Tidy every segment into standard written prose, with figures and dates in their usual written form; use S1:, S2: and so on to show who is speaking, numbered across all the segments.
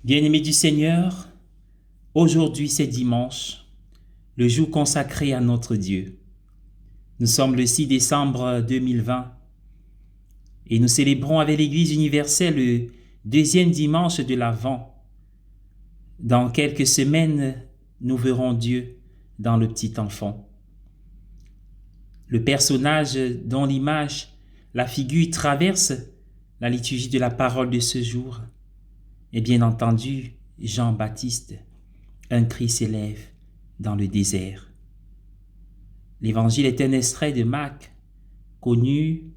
S1: Bien-aimés du Seigneur, aujourd'hui c'est dimanche, le jour consacré à notre Dieu. Nous sommes le 6 décembre 2020 et nous célébrons avec l'Église universelle le deuxième dimanche de l'Avent. Dans quelques semaines, nous verrons Dieu dans le petit enfant. Le personnage dont l'image, la figure traverse la liturgie de la parole de ce jour est bien entendu Jean-Baptiste. Un cri s'élève dans le désert. L'évangile est un extrait de Marc, connu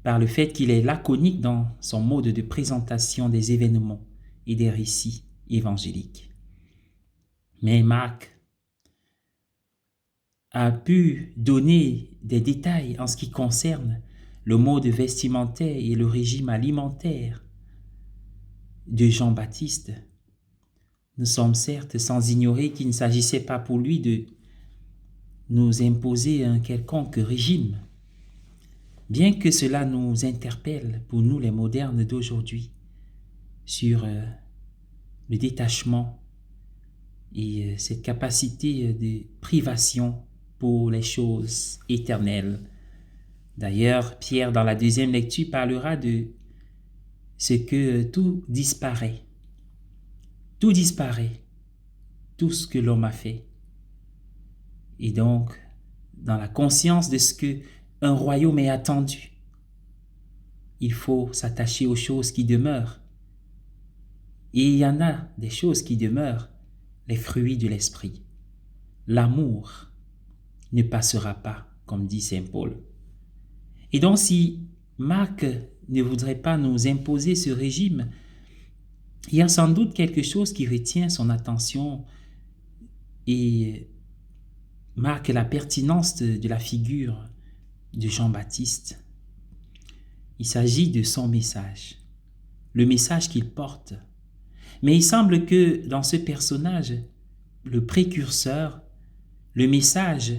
S1: par le fait qu'il est laconique dans son mode de présentation des événements et des récits évangéliques. Mais Marc a pu donner des détails en ce qui concerne le mode vestimentaire et le régime alimentaire de Jean-Baptiste. Nous sommes certes sans ignorer qu'il ne s'agissait pas pour lui de nous imposer un quelconque régime, bien que cela nous interpelle pour nous les modernes d'aujourd'hui sur le détachement et cette capacité de privation pour les choses éternelles. D'ailleurs, Pierre, dans la deuxième lecture, parlera de ce que tout disparaît. Tout disparaît, tout ce que l'homme a fait. Et donc, dans la conscience de ce que un royaume est attendu, il faut s'attacher aux choses qui demeurent. Et il y en a des choses qui demeurent, les fruits de l'esprit. L'amour ne passera pas, comme dit saint Paul. Et donc, si Marc ne voudrait pas nous imposer ce régime, il y a sans doute quelque chose qui retient son attention et marque la pertinence de la figure de Jean-Baptiste. Il s'agit de son message, le message qu'il porte. Mais il semble que dans ce personnage, le précurseur, le message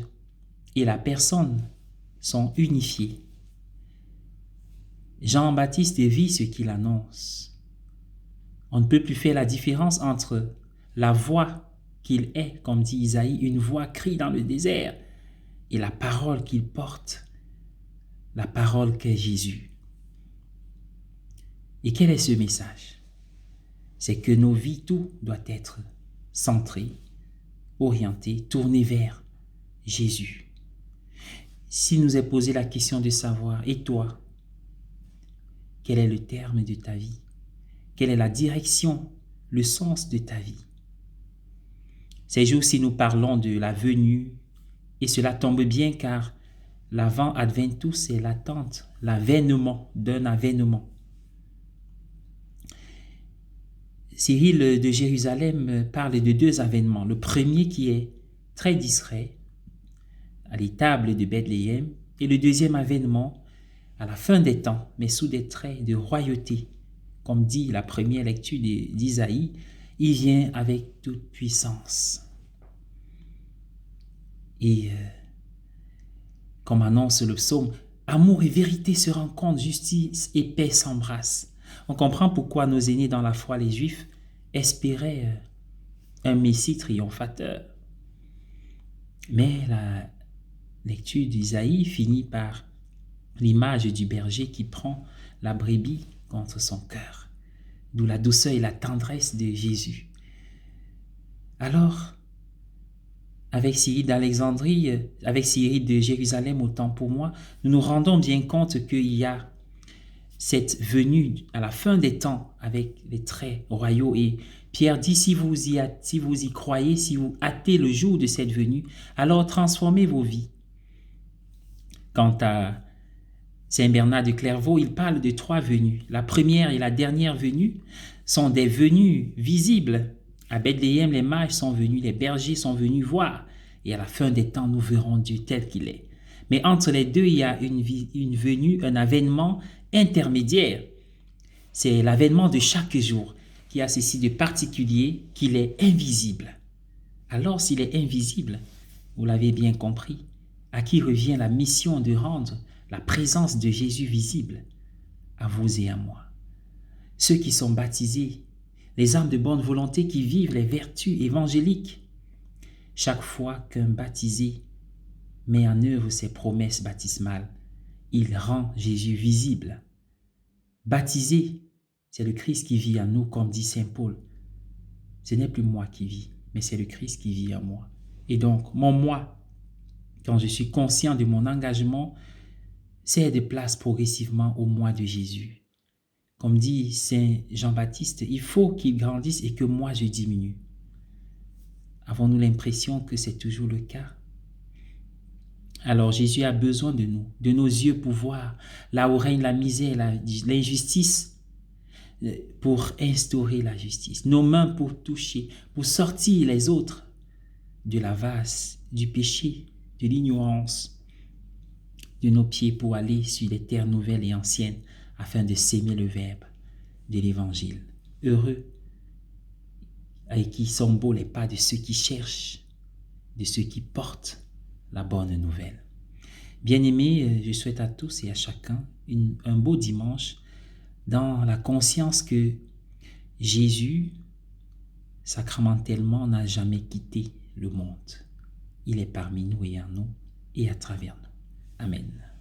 S1: et la personne sont unifiés. Jean-Baptiste vit ce qu'il annonce. On ne peut plus faire la différence entre la voix qu'il est, comme dit Isaïe, une voix crie dans le désert, et la parole qu'il porte, la parole qu'est Jésus. Et quel est ce message? C'est que nos vies, tout doit être centré, orienté, tourné vers Jésus. S'il nous est posé la question de savoir, et toi, quel est le terme de ta vie? Quelle est la direction, le sens de ta vie? Ces jours-ci, nous parlons de la venue, et cela tombe bien car l'Avent Adventus, c'est l'attente, l'avènement d'un avènement. Cyril de Jérusalem parle de deux avènements. Le premier qui est très discret, à l'étable de Bethléem, et le deuxième avènement à la fin des temps, mais sous des traits de royauté. Comme dit la première lecture d'Isaïe, il vient avec toute puissance. Et comme annonce le psaume, amour et vérité se rencontrent, justice et paix s'embrassent. On comprend pourquoi nos aînés dans la foi, les Juifs, espéraient un Messie triomphateur. Mais la lecture d'Isaïe finit par l'image du berger qui prend la brebis contre son cœur, d'où la douceur et la tendresse de Jésus. Alors, avec Cyril d'Alexandrie, avec Cyril de Jérusalem, autant pour moi, nous nous rendons bien compte qu'il y a cette venue à la fin des temps avec les traits royaux. Et Pierre dit, si vous y croyez, si vous hâtez le jour de cette venue, alors transformez vos vies. Quant à Saint Bernard de Clairvaux, il parle de trois venues. La première et la dernière venue sont des venues visibles. À Bethléem, les mages sont venus, les bergers sont venus voir. Et à la fin des temps, nous verrons Dieu tel qu'il est. Mais entre les deux, il y a une venue, un avènement intermédiaire. C'est l'avènement de chaque jour qui a ceci de particulier qu'il est invisible. Alors s'il est invisible, vous l'avez bien compris, à qui revient la mission de rendre la présence de Jésus visible? À vous et à moi. Ceux qui sont baptisés les âmes de bonne volonté qui vivent les vertus évangéliques. Chaque fois qu'un baptisé met en œuvre ses promesses baptismales, il rend Jésus visible. Baptisé, c'est le Christ qui vit en nous, comme dit saint Paul. Ce n'est plus moi qui vis, mais c'est le Christ qui vit en moi. Et donc, mon moi, quand je suis conscient de mon engagement, cède place progressivement au moi de Jésus. Comme dit saint Jean-Baptiste, il faut qu'il grandisse et que moi je diminue. Avons-nous l'impression que c'est toujours le cas? Alors Jésus a besoin de nous, de nos yeux pour voir là où règne la misère, l'injustice, pour instaurer la justice. Nos mains pour toucher, pour sortir les autres de la vase, du péché, de l'ignorance, de nos pieds pour aller sur les terres nouvelles et anciennes afin de s'aimer le verbe de l'évangile. Heureux avec qui sont beaux les pas de ceux qui cherchent, de ceux qui portent la bonne nouvelle. Bien-aimés, je souhaite à tous et à chacun un beau dimanche dans la conscience que Jésus, sacramentellement, n'a jamais quitté le monde. Il est parmi nous et en nous et à travers nous. Amen.